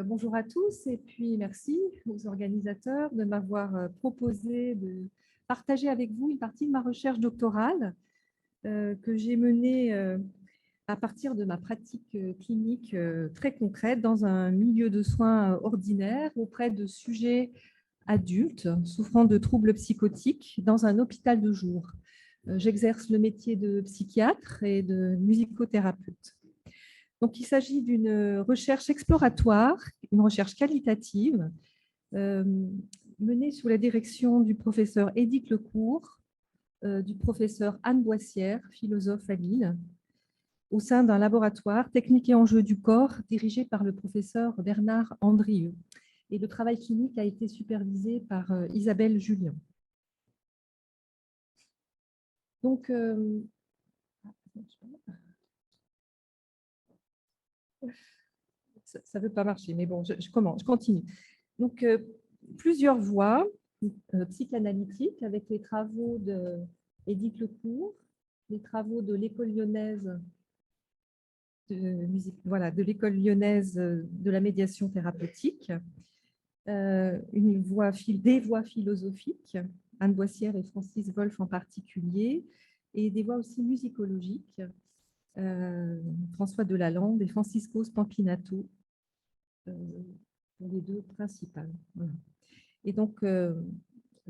Bonjour à tous et puis merci aux organisateurs de m'avoir proposé de partager avec vous une partie de ma recherche doctorale que j'ai menée à partir de ma pratique clinique très concrète dans un milieu de soins ordinaire auprès de sujets adultes souffrant de troubles psychotiques dans un hôpital de jour. J'exerce le métier de psychiatre et de musicothérapeute. Donc, il s'agit d'une recherche exploratoire, une recherche qualitative, menée sous la direction du professeur Édith Lecourt, du professeur Anne Boissière, philosophe à Lille, au sein d'un laboratoire technique et enjeux du corps dirigé par le professeur Bernard Andrieux. Et le travail clinique a été supervisé par Isabelle Julien. Donc, ça ne veut pas marcher, mais bon, je continue. Donc, plusieurs voies psychanalytiques avec les travaux d'Édith Lecourt, les travaux de l'école lyonnaise de l'école lyonnaise de la médiation thérapeutique, des voies philosophiques, Anne Boissière et Francis Wolff en particulier, et des voies aussi musicologiques, François Delalande et Francisco Spampinato, les deux principales. Voilà. Et donc,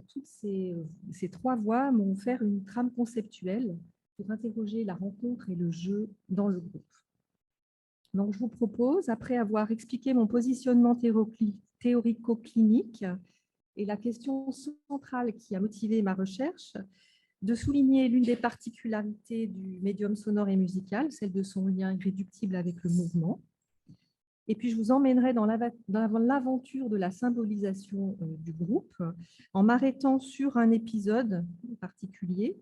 toutes ces trois voies m'ont offert une trame conceptuelle pour interroger la rencontre et le jeu dans le groupe. Donc, je vous propose, après avoir expliqué mon positionnement théorico-clinique et la question centrale qui a motivé ma recherche, de souligner l'une des particularités du médium sonore et musical, celle de son lien irréductible avec le mouvement. Et puis, je vous emmènerai dans l'aventure de la symbolisation du groupe, en m'arrêtant sur un épisode particulier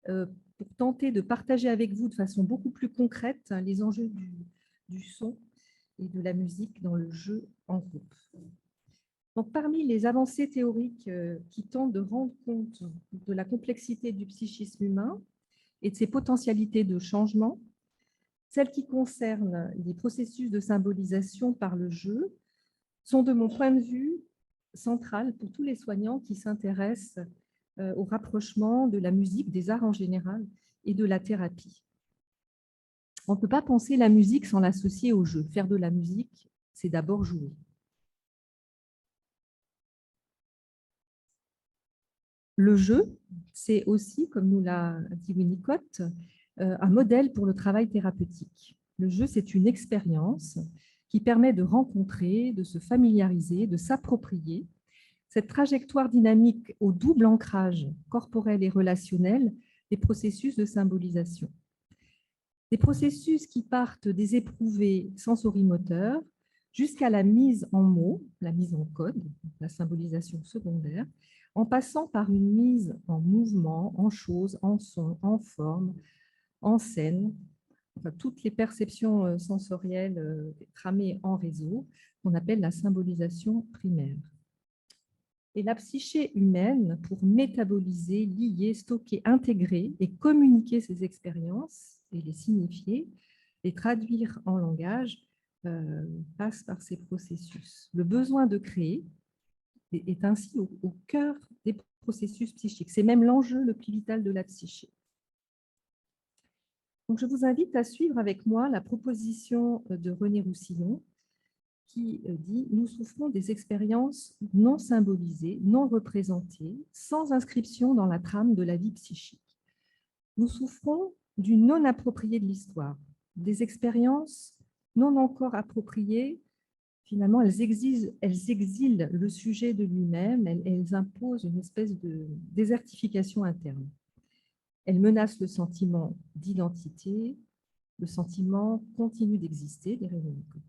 pour tenter de partager avec vous de façon beaucoup plus concrète les enjeux du son et de la musique dans le jeu en groupe. Donc, parmi les avancées théoriques qui tentent de rendre compte de la complexité du psychisme humain et de ses potentialités de changement, celles qui concernent les processus de symbolisation par le jeu sont, de mon point de vue, centrales pour tous les soignants qui s'intéressent au rapprochement de la musique, des arts en général et de la thérapie. On ne peut pas penser la musique sans l'associer au jeu. Faire de la musique, c'est d'abord jouer. Le jeu, c'est aussi, comme nous l'a dit Winnicott, un modèle pour le travail thérapeutique. Le jeu, c'est une expérience qui permet de rencontrer, de se familiariser, de s'approprier cette trajectoire dynamique au double ancrage corporel et relationnel des processus de symbolisation. Des processus qui partent des éprouvés sensorimoteurs jusqu'à la mise en mots, la mise en code, la symbolisation secondaire, en passant par une mise en mouvement, en choses, en son, en forme, en scène, enfin, toutes les perceptions sensorielles tramées en réseau, qu'on appelle la symbolisation primaire. Et la psyché humaine, pour métaboliser, lier, stocker, intégrer et communiquer ces expériences et les signifier, les traduire en langage, passe par ces processus. Le besoin de créer est ainsi au cœur des processus psychiques. C'est même l'enjeu le plus vital de la psyché. Donc, je vous invite à suivre avec moi la proposition de René Roussillon qui dit « Nous souffrons des expériences non symbolisées, non représentées, sans inscription dans la trame de la vie psychique. Nous souffrons du non-approprié de l'histoire, des expériences non encore appropriées. Finalement, elles exilent le sujet de lui-même, elles imposent une espèce de désertification interne. Elles menacent le sentiment d'identité, le sentiment continu d'exister des Winnicott.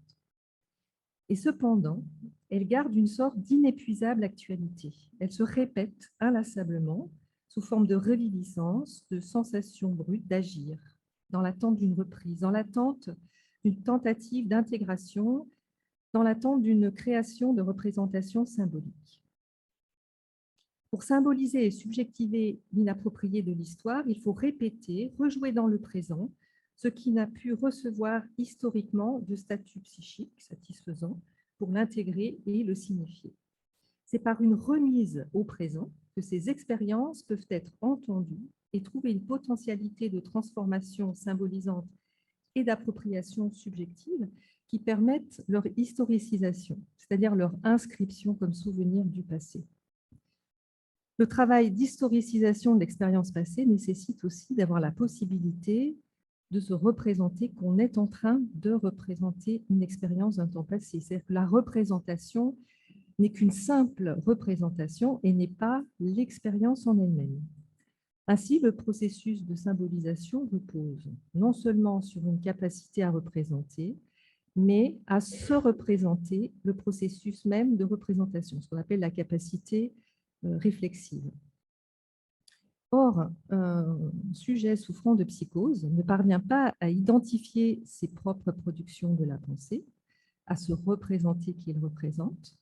Et cependant, elles gardent une sorte d'inépuisable actualité. Elles se répètent inlassablement sous forme de reviviscence, de sensation brute d'agir, dans l'attente d'une reprise, dans l'attente d'une tentative d'intégration, dans l'attente d'une création de représentation symbolique. Pour symboliser et subjectiver l'inapproprié de l'histoire, il faut répéter, rejouer dans le présent, ce qui n'a pu recevoir historiquement de statut psychique satisfaisant, pour l'intégrer et le signifier. C'est par une remise au présent que ces expériences peuvent être entendues et trouver une potentialité de transformation symbolisante et d'appropriation subjective qui permettent leur historicisation, c'est-à-dire leur inscription comme souvenir du passé. Le travail d'historicisation de l'expérience passée nécessite aussi d'avoir la possibilité de se représenter qu'on est en train de représenter une expérience d'un temps passé. C'est-à-dire que la représentation n'est qu'une simple représentation et n'est pas l'expérience en elle-même. Ainsi, le processus de symbolisation repose non seulement sur une capacité à représenter, mais à se représenter le processus même de représentation, ce qu'on appelle la capacité réflexive. Or, un sujet souffrant de psychose ne parvient pas à identifier ses propres productions de la pensée, à se représenter qu'il représente.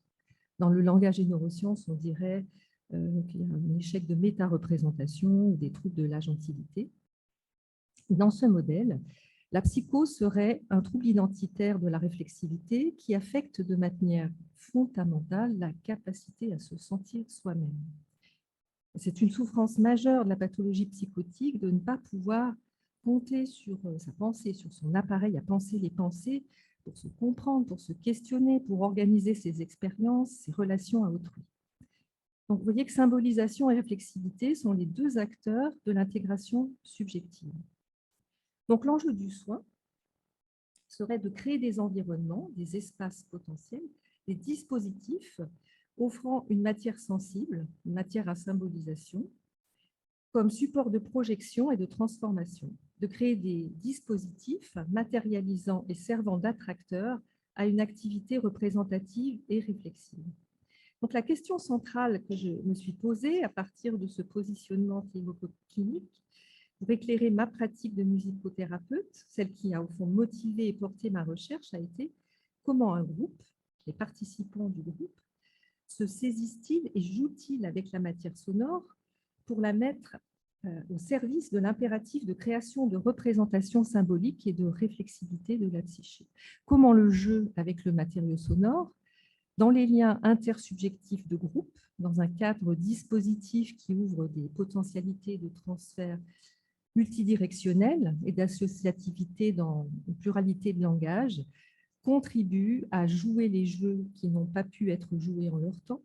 Dans le langage des neurosciences, on dirait qu'il y a un échec de méta-représentation ou des troubles de l'agentivité. Dans ce modèle, la psychose serait un trouble identitaire de la réflexivité qui affecte de manière fondamentale la capacité à se sentir soi-même. C'est une souffrance majeure de la pathologie psychotique de ne pas pouvoir compter sur sa pensée, sur son appareil à penser les pensées, pour se comprendre, pour se questionner, pour organiser ses expériences, ses relations à autrui. Donc, vous voyez que symbolisation et réflexivité sont les deux acteurs de l'intégration subjective. Donc, l'enjeu du soin serait de créer des environnements, des espaces potentiels, des dispositifs offrant une matière sensible, une matière à symbolisation, comme support de projection et de transformation, de créer des dispositifs matérialisant et servant d'attracteurs à une activité représentative et réflexive. Donc, la question centrale que je me suis posée à partir de ce positionnement clinique pour éclairer ma pratique de musicothérapeute, celle qui a au fond motivé et porté ma recherche, a été comment un groupe, les participants du groupe, se saisissent-ils et jouent-ils avec la matière sonore pour la mettre au service de l'impératif de création de représentation symbolique et de réflexivité de la psyché. Comment le jeu avec le matériau sonore, dans les liens intersubjectifs de groupe, dans un cadre dispositif qui ouvre des potentialités de transfert multidirectionnel et d'associativité dans une pluralité de langages, contribue à jouer les jeux qui n'ont pas pu être joués en leur temps,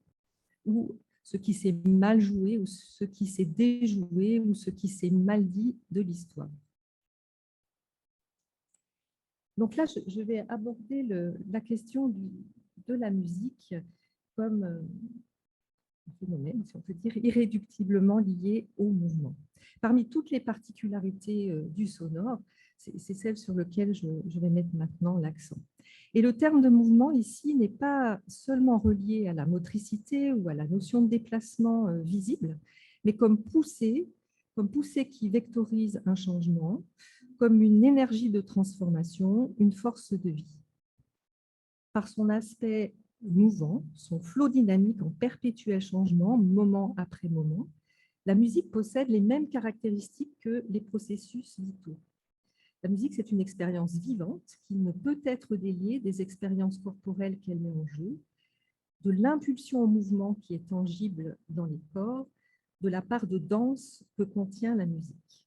ou ce qui s'est mal joué, ou ce qui s'est déjoué, ou ce qui s'est mal dit de l'histoire. Donc là, je vais aborder la question de la musique comme un phénomène, si on peut dire, irréductiblement lié au mouvement. Parmi toutes les particularités du sonore, c'est celle sur laquelle je vais mettre maintenant l'accent. Et le terme de mouvement ici n'est pas seulement relié à la motricité ou à la notion de déplacement visible, mais comme poussée qui vectorise un changement, comme une énergie de transformation, une force de vie. Par son aspect mouvant, son flot dynamique en perpétuel changement, moment après moment, la musique possède les mêmes caractéristiques que les processus vitaux. La musique, c'est une expérience vivante qui ne peut être déliée des expériences corporelles qu'elle met en jeu, de l'impulsion au mouvement qui est tangible dans les corps, de la part de danse que contient la musique.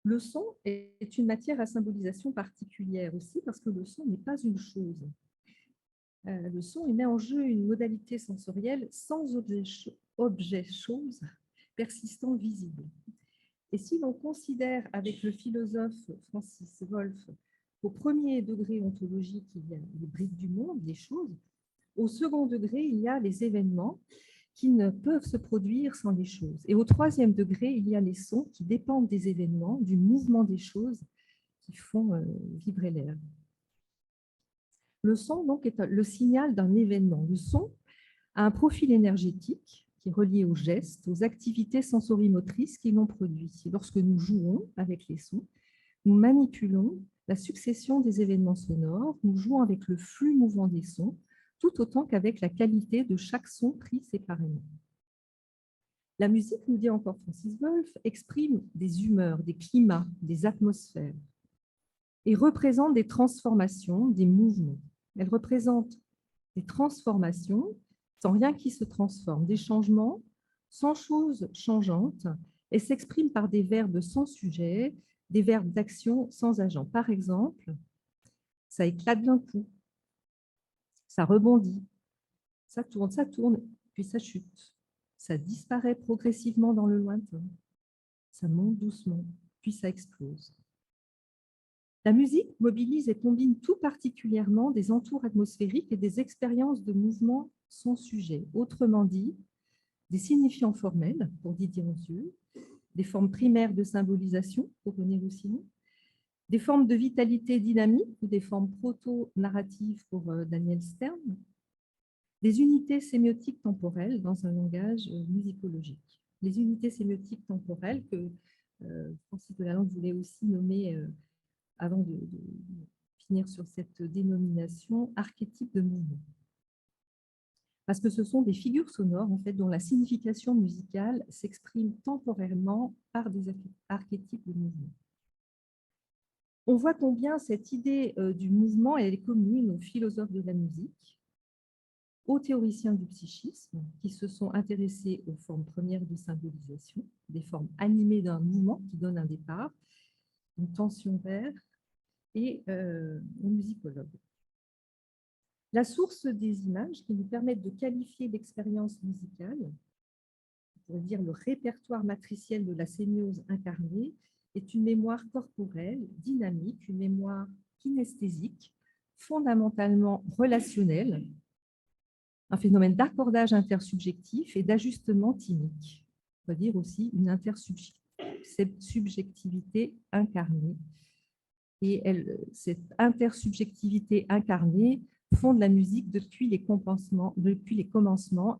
Le son est une matière à symbolisation particulière aussi parce que le son n'est pas une chose. Le son met en jeu une modalité sensorielle sans objet-chose persistant visible. Et si l'on considère avec le philosophe Francis Wolff qu'au premier degré ontologique, il y a les briques du monde, les choses, au second degré, il y a les événements qui ne peuvent se produire sans les choses. Et au troisième degré, il y a les sons qui dépendent des événements, du mouvement des choses qui font vibrer l'air. Le son, donc, est le signal d'un événement. Le son a un profil énergétique qui est relié aux gestes, aux activités sensorimotrices qui l'ont produit. Lorsque nous jouons avec les sons, nous manipulons la succession des événements sonores, nous jouons avec le flux mouvant des sons, tout autant qu'avec la qualité de chaque son pris séparément. La musique, nous dit encore Francis Wolff, exprime des humeurs, des climats, des atmosphères et représente des transformations, des mouvements. Elle représente des transformations sans rien qui se transforme, des changements sans choses changeantes et s'exprime par des verbes sans sujet, des verbes d'action sans agent. Par exemple, ça éclate d'un coup, ça rebondit, ça tourne, puis ça chute. Ça disparaît progressivement dans le lointain, ça monte doucement, puis ça explose. La musique mobilise et combine tout particulièrement des entours atmosphériques et des expériences de mouvement sans sujet. Autrement dit, des signifiants formels, pour Didier Rancieux, des formes primaires de symbolisation, pour René Roussillon, des formes de vitalité dynamique ou des formes proto-narratives pour Daniel Stern, des unités sémiotiques temporelles dans un langage musicologique. Les unités sémiotiques temporelles que Francis Delalande voulait aussi nommer, avant de finir sur cette dénomination, archétype de mouvement. Parce que ce sont des figures sonores en fait, dont la signification musicale s'exprime temporairement par des archétypes de mouvement. On voit combien cette idée du mouvement elle est commune aux philosophes de la musique, aux théoriciens du psychisme, qui se sont intéressés aux formes premières de symbolisation, des formes animées d'un mouvement qui donne un départ, une tension vers, et aux musicologues. La source des images qui nous permettent de qualifier l'expérience musicale, pour dire le répertoire matriciel de la sémiose incarnée, est une mémoire corporelle, dynamique, une mémoire kinesthésique, fondamentalement relationnelle, un phénomène d'accordage intersubjectif et d'ajustement thymique, on va dire aussi une intersubjectivité incarnée. Et cette intersubjectivité incarnée fonde la musique depuis les commencements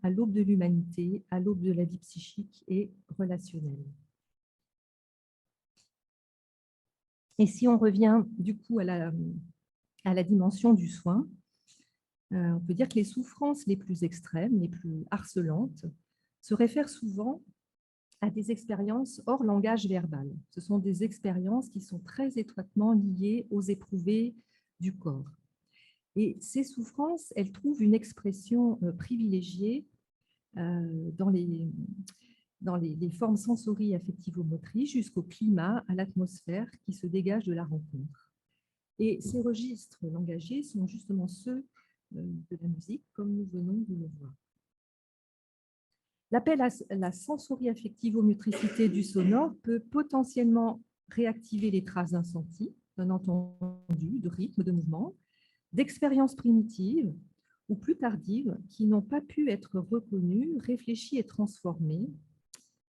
à l'aube de l'humanité, à l'aube de la vie psychique et relationnelle. Et si on revient du coup à la dimension du soin, on peut dire que les souffrances les plus extrêmes, les plus harcelantes, se réfèrent souvent à des expériences hors langage verbal. Ce sont des expériences qui sont très étroitement liées aux éprouvés du corps. Et ces souffrances, elles trouvent une expression privilégiée dans les formes sensori-affectivo-motrices jusqu'au climat, à l'atmosphère qui se dégage de la rencontre. Et ces registres langagiers sont justement ceux de la musique, comme nous venons de le voir. L'appel à la sensori-affectivo-motricité du sonore peut potentiellement réactiver les traces d'un senti, d'un entendu, de rythme, de mouvement, d'expériences primitives ou plus tardives qui n'ont pas pu être reconnues, réfléchies et transformées,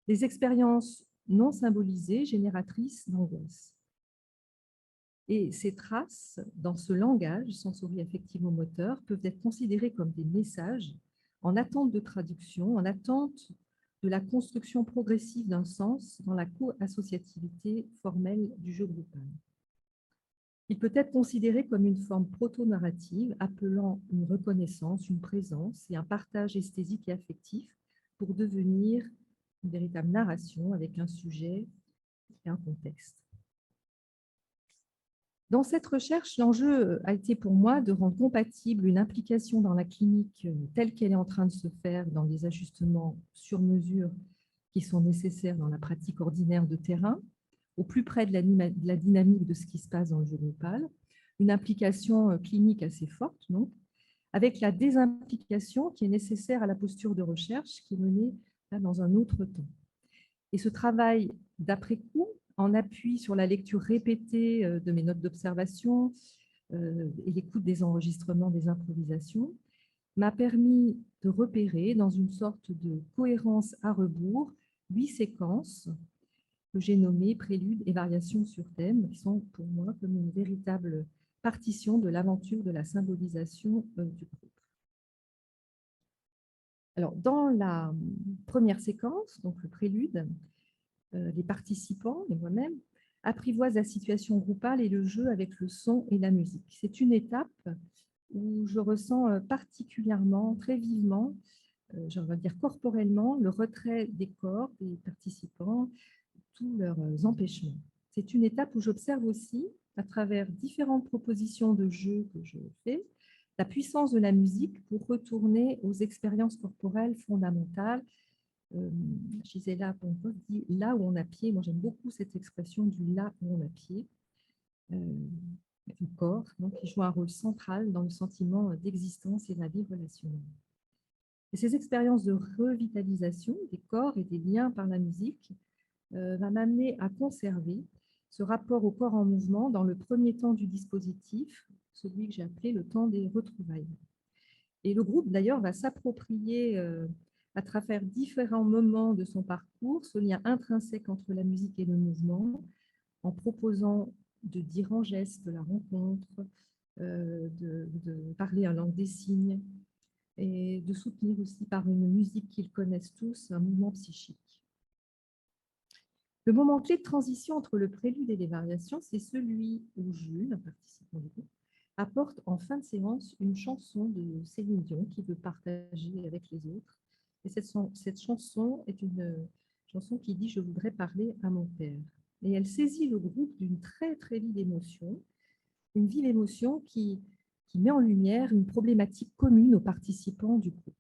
des expériences non symbolisées génératrices d'angoisse. Et ces traces, dans ce langage sensori-affectivo-moteur, peuvent être considérées comme des messages en attente de traduction, en attente de la construction progressive d'un sens dans la co-associativité formelle du jeu groupal. Il peut être considéré comme une forme proto-narrative appelant une reconnaissance, une présence et un partage esthésique et affectif pour devenir une véritable narration avec un sujet et un contexte. Dans cette recherche, l'enjeu a été pour moi de rendre compatible une implication dans la clinique telle qu'elle est en train de se faire dans les ajustements sur mesure qui sont nécessaires dans la pratique ordinaire de terrain, au plus près de la dynamique de ce qui se passe dans le jeu groupal, une implication clinique assez forte, donc, avec la désimplication qui est nécessaire à la posture de recherche qui est menée là, dans un autre temps. Et ce travail d'après-coup, en appui sur la lecture répétée de mes notes d'observation et l'écoute des enregistrements des improvisations, m'a permis de repérer dans une sorte de cohérence à rebours 8 séquences que j'ai nommées préludes et variations sur thème, qui sont pour moi comme une véritable partition de l'aventure de la symbolisation du groupe. Alors, dans la première séquence, donc le prélude, les participants et moi-même apprivoisent la situation groupale et le jeu avec le son et la musique. C'est une étape où je ressens particulièrement, très vivement, je vais dire corporellement, le retrait des corps des participants, tous leurs empêchements. C'est une étape où j'observe aussi, à travers différentes propositions de jeu que je fais, la puissance de la musique pour retourner aux expériences corporelles fondamentales. Gisela Pompov dit « là où on a pied ». Moi, j'aime beaucoup cette expression du « là où on a pied ». Le corps, donc, qui joue un rôle central dans le sentiment d'existence et de la vie relationnelle. Et ces expériences de revitalisation des corps et des liens par la musique va m'amener à conserver ce rapport au corps en mouvement dans le premier temps du dispositif, celui que j'ai appelé le temps des retrouvailles. Et le groupe, d'ailleurs, va s'approprier à travers différents moments de son parcours ce lien intrinsèque entre la musique et le mouvement, en proposant de dire en gestes la rencontre, de parler en langue des signes, et de soutenir aussi par une musique qu'ils connaissent tous un mouvement psychique. Le moment clé de transition entre le prélude et les variations, c'est celui où Jules, un participant du groupe, apporte en fin de séance une chanson de Céline Dion qu'il veut partager avec les autres. Et cette chanson est une chanson qui dit « Je voudrais parler à mon père ». Et elle saisit le groupe d'une très, très vive émotion, une vive émotion qui met en lumière une problématique commune aux participants du groupe.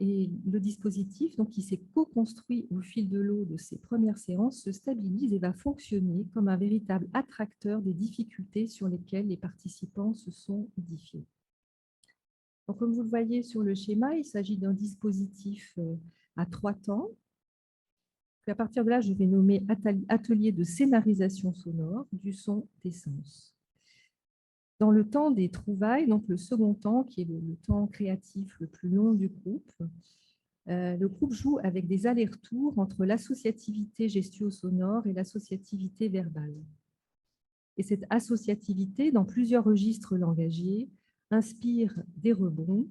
Et le dispositif, donc, qui s'est co-construit au fil de l'eau de ces premières séances, se stabilise et va fonctionner comme un véritable attracteur des difficultés sur lesquelles les participants se sont édifiés. Donc, comme vous le voyez sur le schéma, il s'agit d'un dispositif à 3 temps. Puis à partir de là, je vais nommer atelier de scénarisation sonore du son des sens. Dans le temps des trouvailles, donc le second temps, qui est le temps créatif le plus long du groupe, le groupe joue avec des allers-retours entre l'associativité gestio-sonore et l'associativité verbale. Et cette associativité, dans plusieurs registres langagiers, inspire des rebonds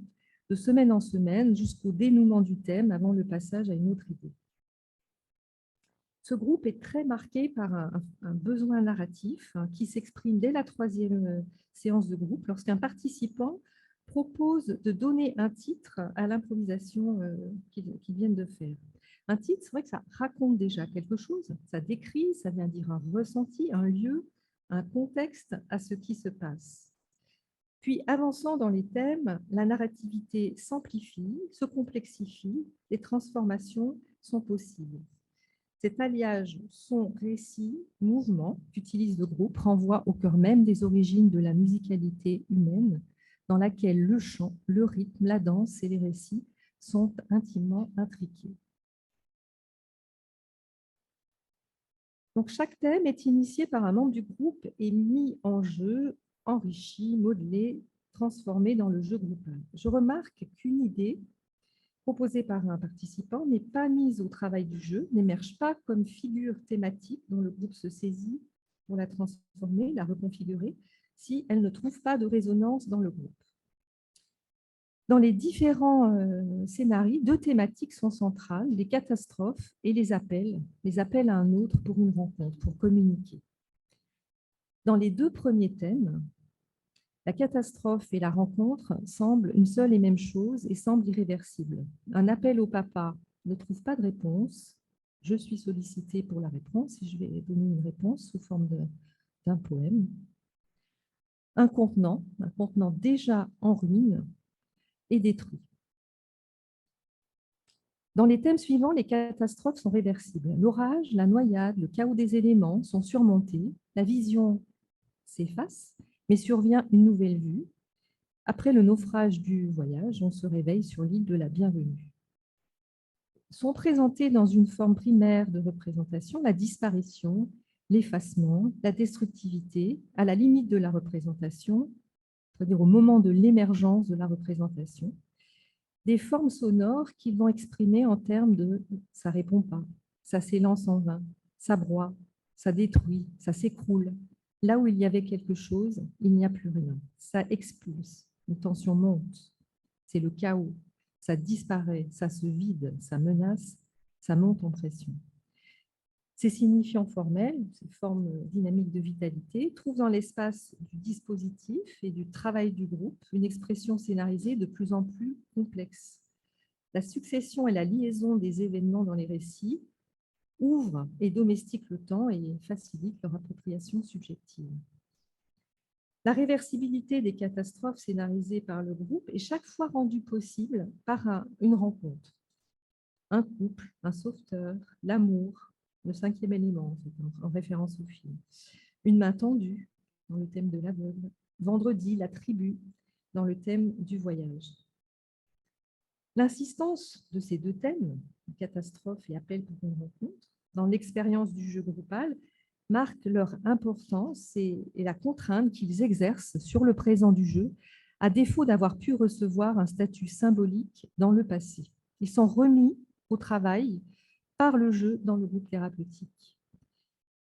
de semaine en semaine jusqu'au dénouement du thème avant le passage à une autre idée. Ce groupe est très marqué par un besoin narratif qui s'exprime dès la 3e séance de groupe lorsqu'un participant propose de donner un titre à l'improvisation qu'ils viennent de faire. Un titre, c'est vrai que ça raconte déjà quelque chose, ça décrit, ça vient dire un ressenti, un lieu, un contexte à ce qui se passe. Puis, avançant dans les thèmes, la narrativité s'amplifie, se complexifie, les transformations sont possibles. Cet alliage son, récit, mouvement qu'utilise le groupe renvoie au cœur même des origines de la musicalité humaine, dans laquelle le chant, le rythme, la danse et les récits sont intimement intriqués. Donc, chaque thème est initié par un membre du groupe et mis en jeu, enrichi, modelé, transformé dans le jeu groupal. Je remarque qu'une idée proposée par un participant n'est pas mise au travail du jeu, n'émerge pas comme figure thématique dont le groupe se saisit pour la transformer, la reconfigurer, si elle ne trouve pas de résonance dans le groupe. Dans les différents scénarios, 2 thématiques sont centrales, les catastrophes et les appels à un autre pour une rencontre, pour communiquer. Dans les 2 premiers thèmes, la catastrophe et la rencontre semblent une seule et même chose et semblent irréversibles. Un appel au papa ne trouve pas de réponse. Je suis sollicitée pour la réponse et je vais donner une réponse sous forme d'un poème. Un contenant déjà en ruine et détruit. Dans les thèmes suivants, les catastrophes sont réversibles. L'orage, la noyade, le chaos des éléments sont surmontés. La vision s'efface, mais survient une nouvelle vue. Après le naufrage du voyage, on se réveille sur l'île de la bienvenue. Sont présentés dans une forme primaire de représentation la disparition, l'effacement, la destructivité, à la limite de la représentation, c'est-à-dire au moment de l'émergence de la représentation, des formes sonores qui vont exprimer en termes de « ça répond pas »,« ça s'élance en vain »,« ça broie »,« ça détruit »,« ça s'écroule ». Là où il y avait quelque chose, il n'y a plus rien. Ça expulse, une tension monte, c'est le chaos, ça disparaît, ça se vide, ça menace, ça monte en pression. Ces signifiants formels, ces formes dynamiques de vitalité, trouvent dans l'espace du dispositif et du travail du groupe une expression scénarisée de plus en plus complexe. La succession et la liaison des événements dans les récits ouvrent et domestiquent le temps et facilitent leur appropriation subjective. La réversibilité des catastrophes scénarisées par le groupe est chaque fois rendue possible par une rencontre. Un couple, un sauveteur, l'amour, le cinquième élément, en référence au film. Une main tendue, dans le thème de l'aveugle. Vendredi, la tribu, dans le thème du voyage. L'insistance de ces deux thèmes, catastrophe et appel pour une rencontre, dans l'expérience du jeu groupal, marque leur importance et la contrainte qu'ils exercent sur le présent du jeu, à défaut d'avoir pu recevoir un statut symbolique dans le passé. Ils sont remis au travail par le jeu dans le groupe thérapeutique.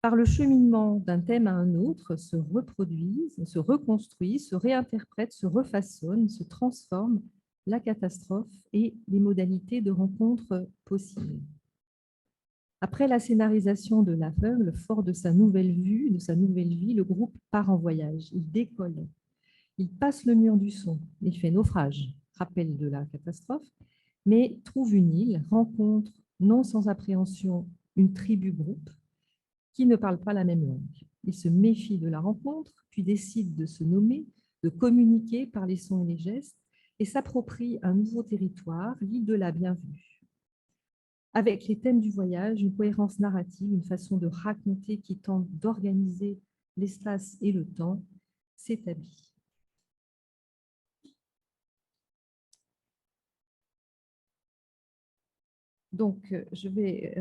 Par le cheminement d'un thème à un autre, se reproduisent, se reconstruisent, se réinterprètent, se refaçonnent, se transforment la catastrophe et les modalités de rencontre possibles. Après la scénarisation de l'aveugle, fort de sa nouvelle vue, de sa nouvelle vie, le groupe part en voyage. Il décolle. Il passe le mur du son. Il fait naufrage, rappel de la catastrophe, mais trouve une île, rencontre, non sans appréhension, une tribu-groupe qui ne parle pas la même langue. Il se méfie de la rencontre, puis décide de se nommer, de communiquer par les sons et les gestes, et s'approprie un nouveau territoire, l'île de la Bienvenue. Avec les thèmes du voyage, une cohérence narrative, une façon de raconter qui tente d'organiser l'espace et le temps s'établit. Donc, je vais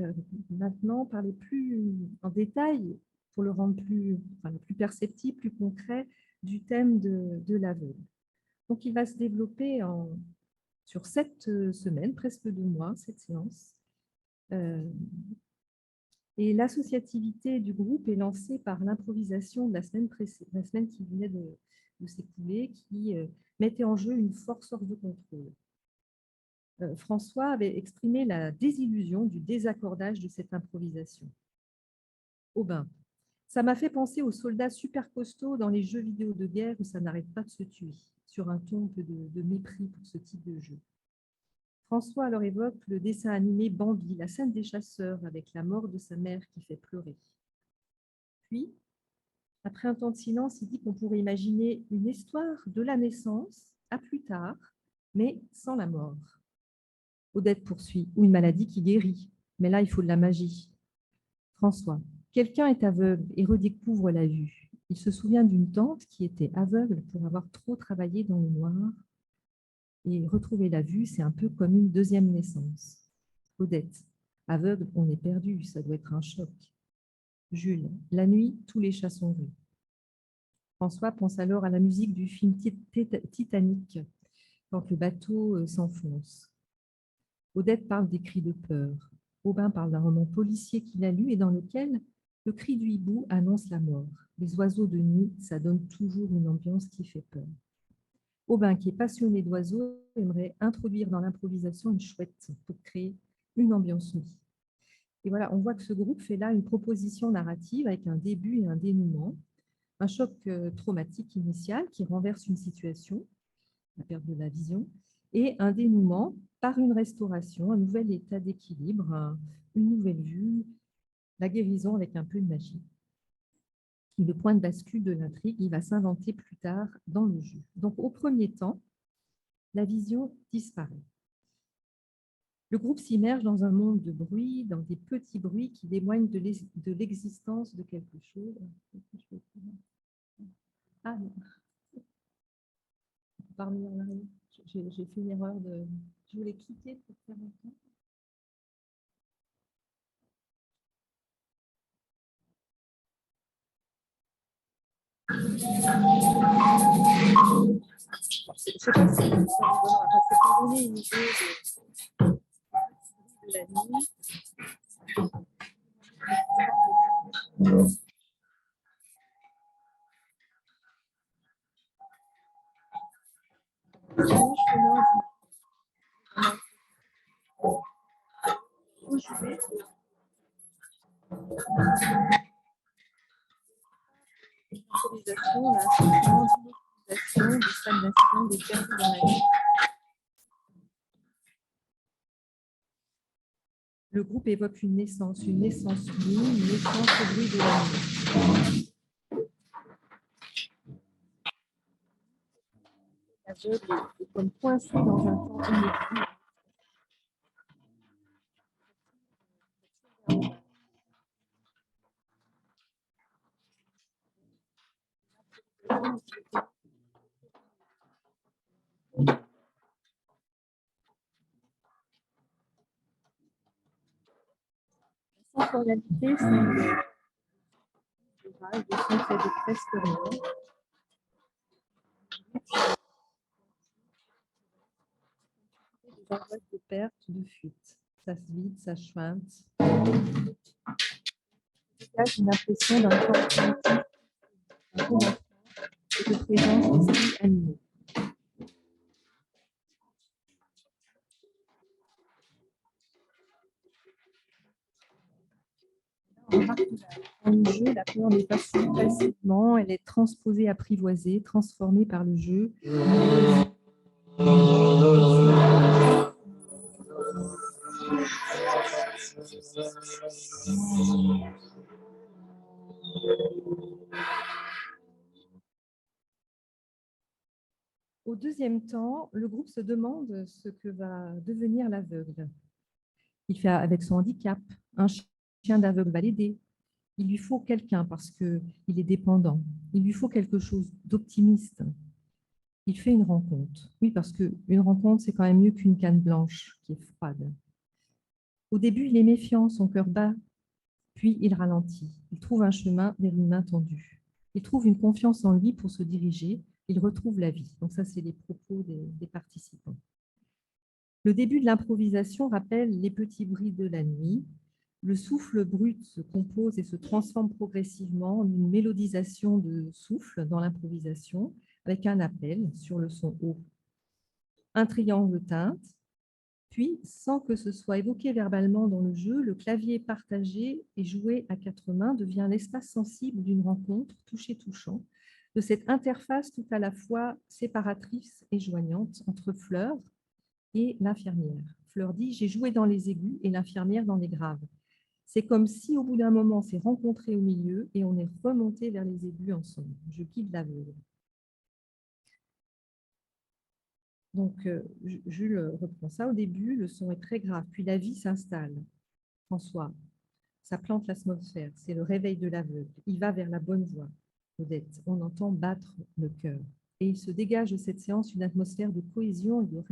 maintenant parler plus en détail pour le rendre plus perceptible, plus concret, du thème de l'aveugle. Donc, il va se développer sur 7 semaines, presque 2 mois, cette séance. Et l'associativité du groupe est lancée par l'improvisation de la semaine qui venait de s'écouler, qui mettait en jeu une forte source de contrôle. François avait exprimé la désillusion du désaccordage de cette improvisation. Aubin, ça m'a fait penser aux soldats super costauds dans les jeux vidéo de guerre où ça n'arrête pas de se tuer, sur un ton de mépris pour ce type de jeu. François alors évoque le dessin animé Bambi, la scène des chasseurs avec la mort de sa mère qui fait pleurer. Puis, après un temps de silence, il dit qu'on pourrait imaginer une histoire de la naissance à plus tard, mais sans la mort. Odette poursuit, ou une maladie qui guérit, mais là, il faut de la magie. François, quelqu'un est aveugle et redécouvre la vue. Il se souvient d'une tante qui était aveugle pour avoir trop travaillé dans le noir. Et retrouver la vue, c'est un peu comme une deuxième naissance. Odette, aveugle, on est perdu, ça doit être un choc. Jules, la nuit, tous les chats sont vus. François pense alors à la musique du film Titanic, quand le bateau s'enfonce. Odette parle des cris de peur. Aubin parle d'un roman policier qu'il a lu et dans lequel le cri du hibou annonce la mort. Les oiseaux de nuit, ça donne toujours une ambiance qui fait peur. Aubin, qui est passionné d'oiseaux, aimerait introduire dans l'improvisation une chouette pour créer une ambiance nuit. Et voilà, on voit que ce groupe fait là une proposition narrative avec un début et un dénouement, un choc traumatique initial qui renverse une situation, la perte de la vision, et un dénouement par une restauration, un nouvel état d'équilibre, une nouvelle vue, la guérison avec un peu de magie. Et le point de bascule de l'intrigue, il va s'inventer plus tard dans le jeu. Donc, au premier temps, la vision disparaît. Le groupe s'immerge dans un monde de bruit, dans des petits bruits qui témoignent de l'existence de quelque chose. Ah non. Parmi en arrière. J'ai fait une erreur de... Je voulais cliquer pour faire un temps. Je ne sais pas si ça peut donner une idée de la nuit. L'improvisation, la stagnation, des stagnations, des pertes dans la vie. Le groupe évoque une naissance nue, une naissance au bruit de la nuit. l'aveugle est comme coincé dans un temps inédit. La sensorialité, c'est une ouvrage de son fait de presque rien. Des angoisses de perte, de fuite. Ça se vide, ça schwinte. Là, j'ai l'impression d'un corps primitif, d'un corps et de présence d'esprits animaux. On remarque que dans le jeu, la peur n'est pas suivie passivement, elle est transposée, apprivoisée, transformée par le jeu. Au deuxième temps, le groupe se demande ce que va devenir l'aveugle. Il fait avec son handicap. Un chien d'aveugle va l'aider. Il lui faut quelqu'un parce qu'il est dépendant. Il lui faut quelque chose d'optimiste. Il fait une rencontre. Oui, parce qu'une rencontre, c'est quand même mieux qu'une canne blanche qui est froide. Au début, il est méfiant, son cœur bat, puis il ralentit. Il trouve un chemin vers une main tendue. Il trouve une confiance en lui pour se diriger. Il retrouve la vie. Donc ça, c'est les propos des participants. Le début de l'improvisation rappelle les petits bruits de la nuit. Le souffle brut se compose et se transforme progressivement en une mélodisation de souffle dans l'improvisation, avec un appel sur le son haut. Un triangle teinte, puis, sans que ce soit évoqué verbalement dans le jeu, le clavier partagé et joué à quatre mains devient l'espace sensible d'une rencontre touché-touchant, de cette interface tout à la fois séparatrice et joignante entre Fleur et l'infirmière. Fleur dit « J'ai joué dans les aigus et l'infirmière dans les graves. C'est comme si au bout d'un moment, on s'est rencontrés au milieu et on est remonté vers les aigus ensemble. Je guide l'aveugle. » Donc, Jules reprend ça. Au début, le son est très grave, puis la vie s'installe. François, ça plante l'atmosphère, c'est le réveil de l'aveugle. Il va vers la bonne voie. Odette, on entend battre le cœur. Et il se dégage de cette séance une atmosphère de cohésion et de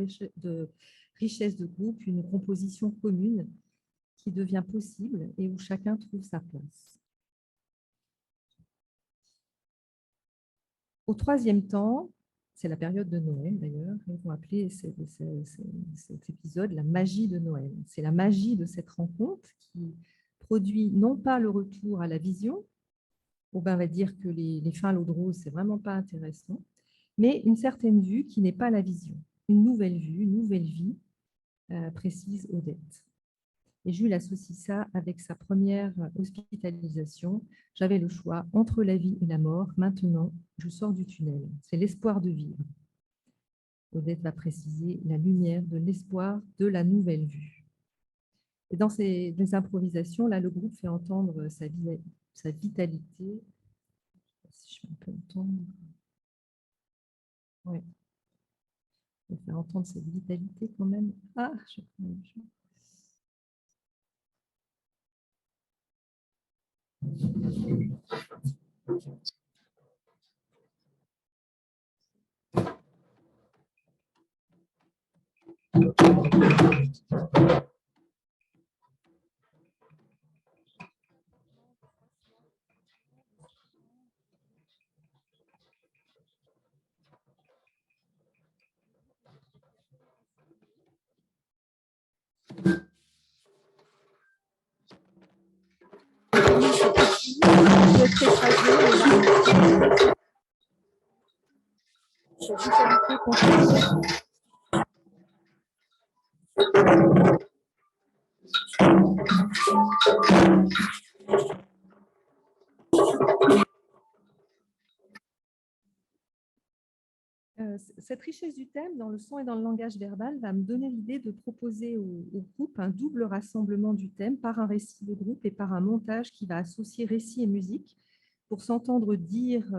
richesse de groupe, une composition commune qui devient possible et où chacun trouve sa place. Au troisième temps, c'est la période de Noël d'ailleurs, ils vont appeler cet épisode la magie de Noël. C'est la magie de cette rencontre qui produit non pas le retour à la vision, Aubin va dire que les fins à l'eau de rose, c'est vraiment pas intéressant, mais une certaine vue qui n'est pas la vision, une nouvelle vue, une nouvelle vie, précise Odette. Et Jules associe ça avec sa première hospitalisation. J'avais le choix entre la vie et la mort. Maintenant, je sors du tunnel. C'est l'espoir de vivre. Odette va préciser la lumière de l'espoir de la nouvelle vue. Et dans ces improvisations, là, le groupe fait entendre sa vitalité. Je ne sais pas si je vais un peu entendre. Ouais. Je vais faire entendre cette vitalité quand même. Ah, je prends le jeu. Cette richesse du thème dans le son et dans le langage verbal va me donner l'idée de proposer au groupe un double rassemblement du thème par un récit de groupe et par un montage qui va associer récit et musique pour s'entendre dire,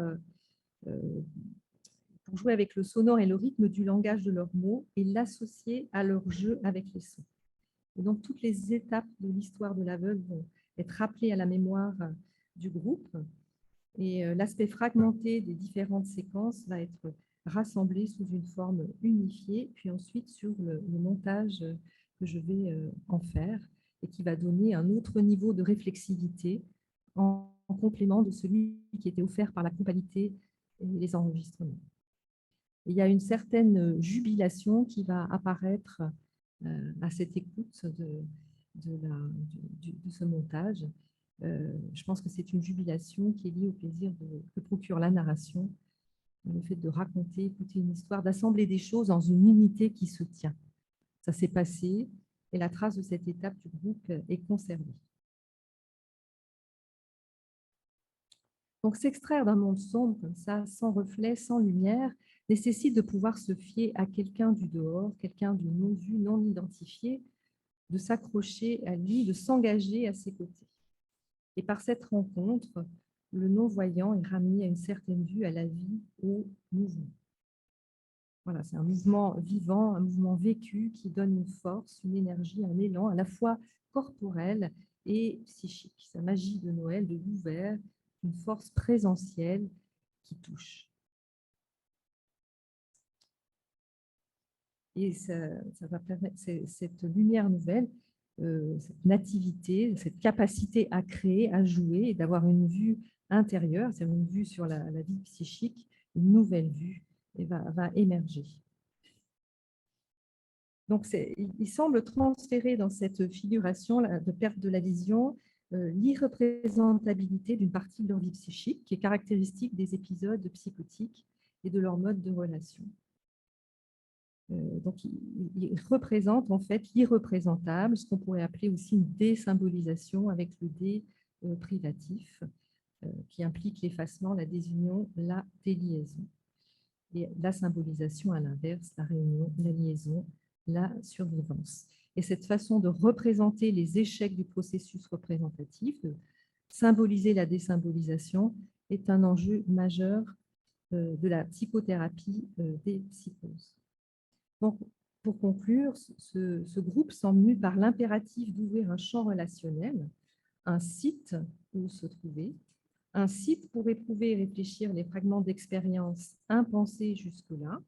pour jouer avec le sonore et le rythme du langage de leurs mots et l'associer à leur jeu avec les sons. Et donc, toutes les étapes de l'histoire de l'aveugle vont être rappelées à la mémoire du groupe. Et l'aspect fragmenté des différentes séquences va être rassemblé sous une forme unifiée, puis ensuite sur le montage que je vais en faire et qui va donner un autre niveau de réflexivité en complément de celui qui était offert par la compagnie et les enregistrements. Et il y a une certaine jubilation qui va apparaître à cette écoute de ce montage. Je pense que c'est une jubilation qui est liée au plaisir que procure la narration, le fait de raconter, écouter une histoire, d'assembler des choses dans une unité qui se tient. Ça s'est passé et la trace de cette étape du groupe est conservée. Donc, s'extraire d'un monde sombre comme ça, sans reflet, sans lumière, nécessite de pouvoir se fier à quelqu'un du dehors, quelqu'un du non-vu, non identifié, de s'accrocher à lui, de s'engager à ses côtés. Et par cette rencontre, le non-voyant est ramené à une certaine vue, à la vie, au mouvement. Voilà, c'est un mouvement vivant, un mouvement vécu qui donne une force, une énergie, un élan à la fois corporel et psychique. Sa magie de Noël, de l'ouvert, une force présentielle qui touche. Et ça va permettre cette lumière nouvelle, cette nativité, cette capacité à créer, à jouer et d'avoir une vue intérieure, c'est une vue sur la vie psychique, une nouvelle vue et va émerger. Donc, il semble transférer dans cette figuration de perte de la vision l'irreprésentabilité d'une partie de leur vie psychique qui est caractéristique des épisodes psychotiques et de leur mode de relation. Donc, il représente en fait l'irreprésentable, ce qu'on pourrait appeler aussi une désymbolisation avec le dé privatif, qui implique l'effacement, la désunion, la déliaison. Et la symbolisation, à l'inverse, la réunion, la liaison, la survivance. Et cette façon de représenter les échecs du processus représentatif, de symboliser la désymbolisation, est un enjeu majeur de la psychothérapie des psychoses. Donc, pour conclure, ce groupe semble mu par l'impératif d'ouvrir un champ relationnel, un site où se trouver, un site pour éprouver et réfléchir les fragments d'expérience impensés jusque-là,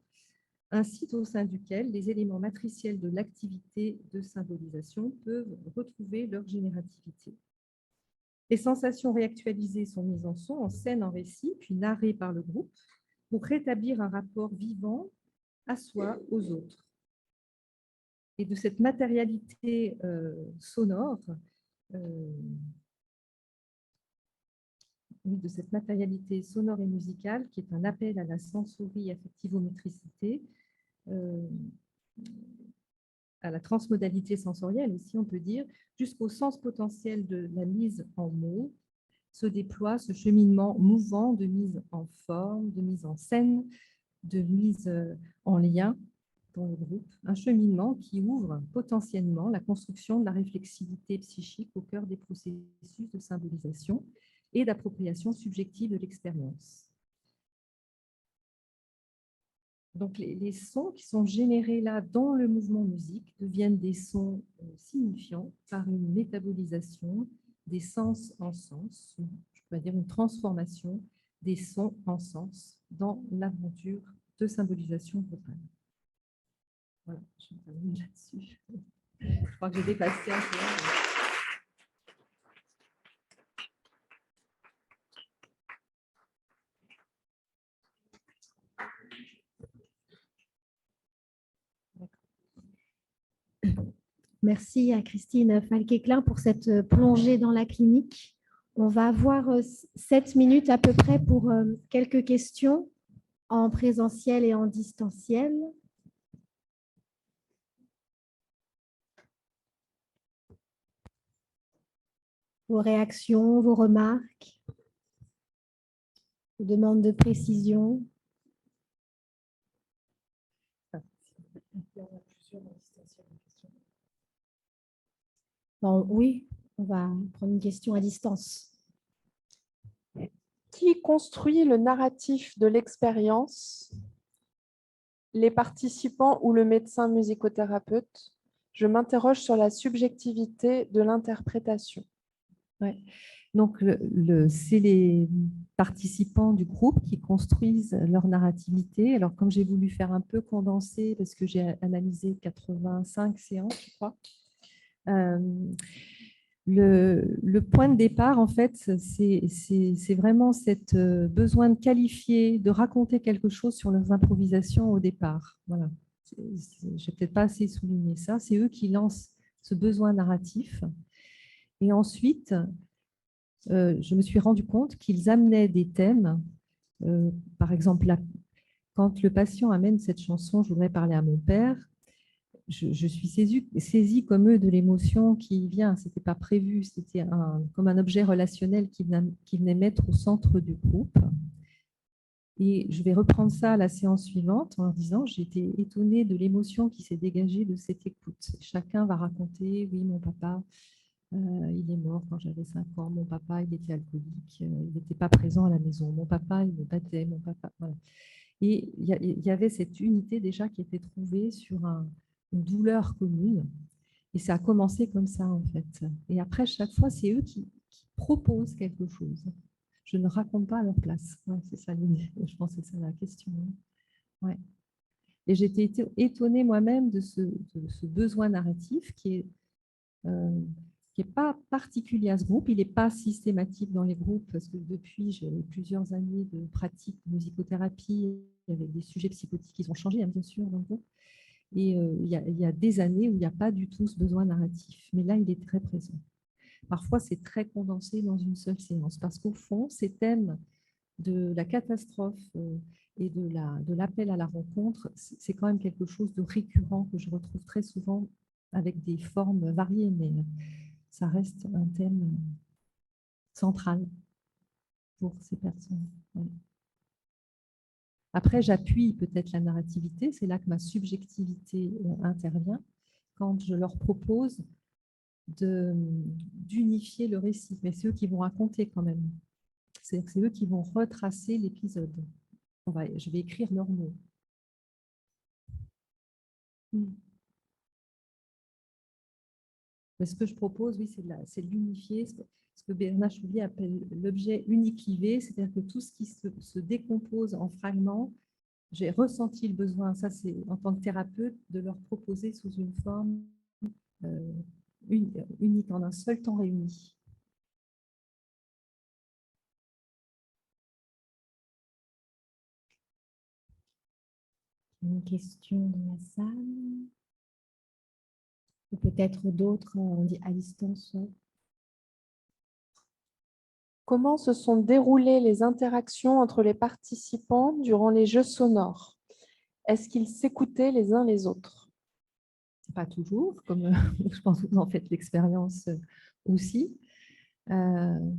un site au sein duquel les éléments matriciels de l'activité de symbolisation peuvent retrouver leur générativité. Les sensations réactualisées sont mises en son, en scène, en récit, puis narrées par le groupe pour rétablir un rapport vivant à soi, aux autres. Et de cette matérialité sonore, de cette matérialité sonore et musicale qui est un appel à la sensorie affectivométricité, à la transmodalité sensorielle aussi, on peut dire, jusqu'au sens potentiel de la mise en mots, se déploie ce cheminement mouvant de mise en forme, de mise en scène, de mise en lien dans le groupe, un cheminement qui ouvre potentiellement la construction de la réflexivité psychique au cœur des processus de symbolisation et d'appropriation subjective de l'expérience. Donc, les sons qui sont générés là dans le mouvement musique deviennent des sons signifiants par une métabolisation des sens en sens, je pourrais dire une transformation des sons en sens dans l'aventure de symbolisation vocale. Voilà, je termine là-dessus. Je crois que j'ai dépassé un peu. Merci à Christine Falquet-Klein pour cette plongée dans la clinique. On va avoir 7 minutes à peu près pour quelques questions en présentiel et en distanciel. Vos réactions, vos remarques, vos demandes de précision. Bon, oui, on va prendre une question à distance. Qui construit le narratif de l'expérience les participants ou le médecin musicothérapeute, je m'interroge sur la subjectivité de l'interprétation. Ouais. Donc, c'est les participants du groupe qui construisent leur narrativité. Alors, comme j'ai voulu faire un peu condensé, parce que j'ai analysé 85 séances, je crois, le point de départ, en fait, c'est vraiment cette besoin de qualifier, de raconter quelque chose sur leurs improvisations au départ. Voilà. Je n'ai peut-être pas assez souligné ça. C'est eux qui lancent ce besoin narratif. Et ensuite, je me suis rendu compte qu'ils amenaient des thèmes. Par exemple, quand le patient amène cette chanson « Je voudrais parler à mon père », je suis saisie comme eux de l'émotion qui vient. Ce n'était pas prévu, c'était comme un objet relationnel qui venait mettre au centre du groupe. Et je vais reprendre ça à la séance suivante en leur disant « J'étais étonnée de l'émotion qui s'est dégagée de cette écoute ». Chacun va raconter « Oui, mon papa, il est mort quand j'avais 5 ans. Mon papa, il était alcoolique. Il n'était pas présent à la maison. Mon papa, il me battait. Mon papa, voilà. » Et il y avait cette unité déjà qui était trouvée sur une douleur commune. Et ça a commencé comme ça, en fait. Et après, chaque fois, c'est eux qui proposent quelque chose. Je ne raconte pas à leur place. Ouais, c'est ça l'idée. Je pense que c'est ça la question. Ouais. Et j'étais étonnée moi-même de ce besoin narratif qui est pas particulier à ce groupe. Il n'est pas systématique dans les groupes parce que depuis, j'ai plusieurs années de pratique de musicothérapie avec des sujets psychotiques qui ont changé, hein, bien sûr, dans le groupe. Et il y a des années où il n'y a pas du tout ce besoin narratif. Mais là, il est très présent. Parfois, c'est très condensé dans une seule séance parce qu'au fond, ces thèmes de la catastrophe et de l'appel à la rencontre, c'est quand même quelque chose de récurrent que je retrouve très souvent avec des formes variées, mais ça reste un thème central pour ces personnes. Ouais. Après, j'appuie peut-être la narrativité, c'est là que ma subjectivité intervient, quand je leur propose d'unifier le récit, mais c'est eux qui vont raconter quand même. C'est eux qui vont retracer l'épisode. Je vais écrire leurs mots. Mais ce que je propose, oui, c'est de l'unifier, ce que Bernard Choulier appelle l'objet uniquivé, c'est-à-dire que tout ce qui se décompose en fragments, j'ai ressenti le besoin, ça c'est en tant que thérapeute, de leur proposer sous une forme unique, en un seul temps réuni. Une question dans la salle? Ou peut-être d'autres à distance? Comment se sont déroulées les interactions entre les participants durant les jeux sonores? Est-ce qu'ils s'écoutaient les uns les autres? Pas toujours, comme je pense que vous en faites l'expérience aussi. Il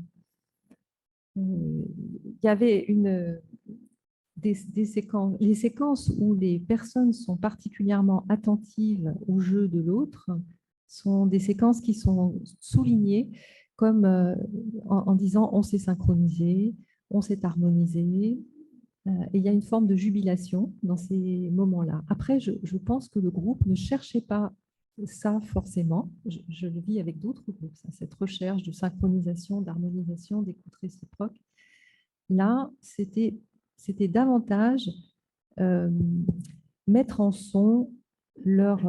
y avait des séquences, les séquences où les personnes sont particulièrement attentives au jeu de l'autre sont des séquences qui sont soulignées comme en disant on s'est synchronisé, on s'est harmonisé. Et il y a une forme de jubilation dans ces moments-là. Après, je pense que le groupe ne cherchait pas ça forcément. Je le vis avec d'autres groupes, ça, cette recherche de synchronisation, d'harmonisation, d'écoute réciproque. Là, c'était davantage mettre en son leur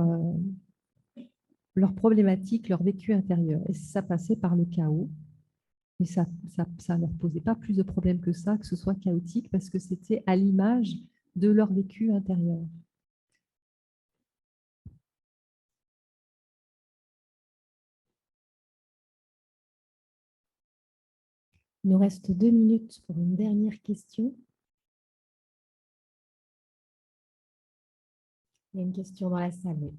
problématique, leur vécu intérieur. Et ça passait par le chaos. Et ça ne leur posait pas plus de problèmes que ça, que ce soit chaotique, parce que c'était à l'image de leur vécu intérieur. Il nous reste 2 minutes pour une dernière question. Il y a une question dans la salle. Oui.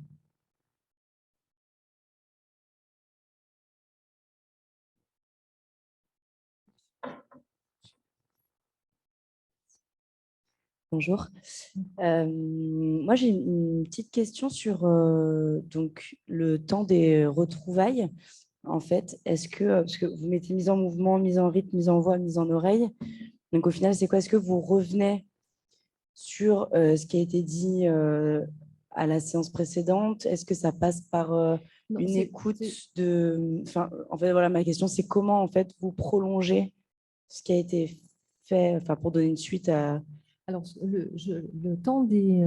Bonjour. Moi, j'ai une petite question sur donc, le temps des retrouvailles. En fait, est-ce que, parce que vous mettez mise en mouvement, mise en rythme, mise en voix, mise en oreille, donc au final, c'est quoi? Est-ce que vous revenez sur ce qui a été dit à la séance précédente? Est-ce que ça passe par Non, une écoute de... Enfin, en fait, voilà, ma question, c'est comment en fait, vous prolongez ce qui a été fait, enfin, pour donner une suite à... Alors, le temps des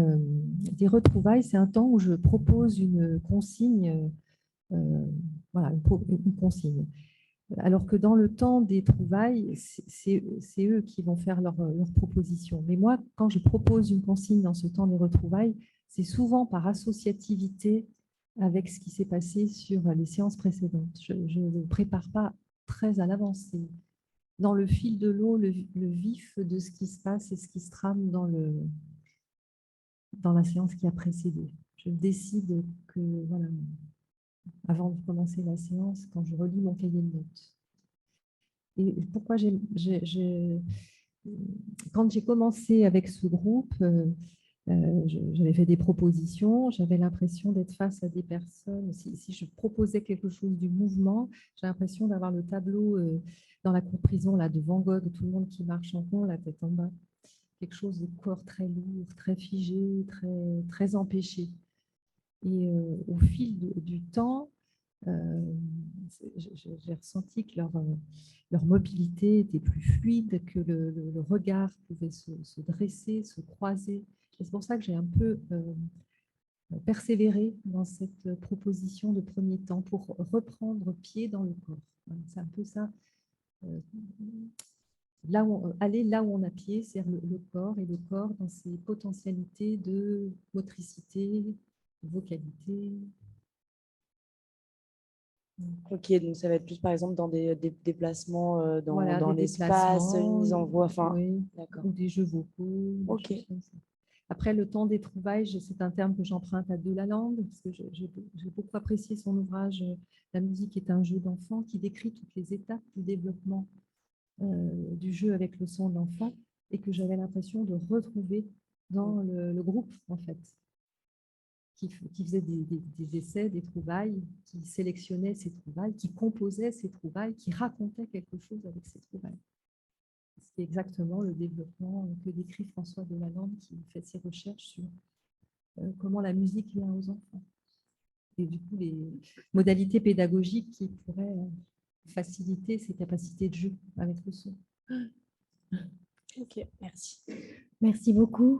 retrouvailles, c'est un temps où je propose une consigne, voilà, une consigne. Alors que dans le temps des trouvailles, c'est eux qui vont faire leurs propositions. Mais moi, quand je propose une consigne dans ce temps des retrouvailles, c'est souvent par associativité avec ce qui s'est passé sur les séances précédentes. Je ne prépare pas très à l'avance. C'est dans le fil de l'eau, le vif de ce qui se passe et ce qui se trame dans la séance qui a précédé. Je décide que, voilà, avant de commencer la séance, quand je relis mon cahier de notes. Et pourquoi quand j'ai commencé avec ce groupe, j'avais fait des propositions, j'avais l'impression d'être face à des personnes. Si je proposais quelque chose du mouvement, j'ai l'impression d'avoir le tableau dans la cour prison là, de Van Gogh, tout le monde qui marche en rond, la tête en bas. Quelque chose de corps très lourd, très figé, très empêché. Et au fil du temps, j'ai ressenti que leur mobilité était plus fluide, que le regard pouvait se dresser, se croiser. C'est pour ça que j'ai un peu persévéré dans cette proposition de premier temps pour reprendre pied dans le corps. C'est un peu ça. Aller là où on a pied, c'est le corps, et le corps dans ses potentialités de motricité, de vocalité. Ok, donc ça va être plus par exemple dans des déplacements Voilà, dans des l'espace, une déplacements, mise en voix, enfin, oui, d'accord. ou des jeux vocaux. Des Ok. choses comme ça. Après, le temps des trouvailles, c'est un terme que j'emprunte à De Lalande, parce que j'ai beaucoup apprécié son ouvrage « La musique est un jeu d'enfant » qui décrit toutes les étapes du développement du jeu avec le son d'enfant, et que j'avais l'impression de retrouver dans le groupe, en fait, qui faisait des essais, des trouvailles, qui sélectionnait ces trouvailles, qui composait ces trouvailles, qui racontait quelque chose avec ces trouvailles. C'est exactement le développement que décrit François Delalande, qui fait ses recherches sur comment la musique vient aux enfants. Et du coup, les modalités pédagogiques qui pourraient faciliter ces capacités de jeu avec le son. Ok, merci. Merci beaucoup.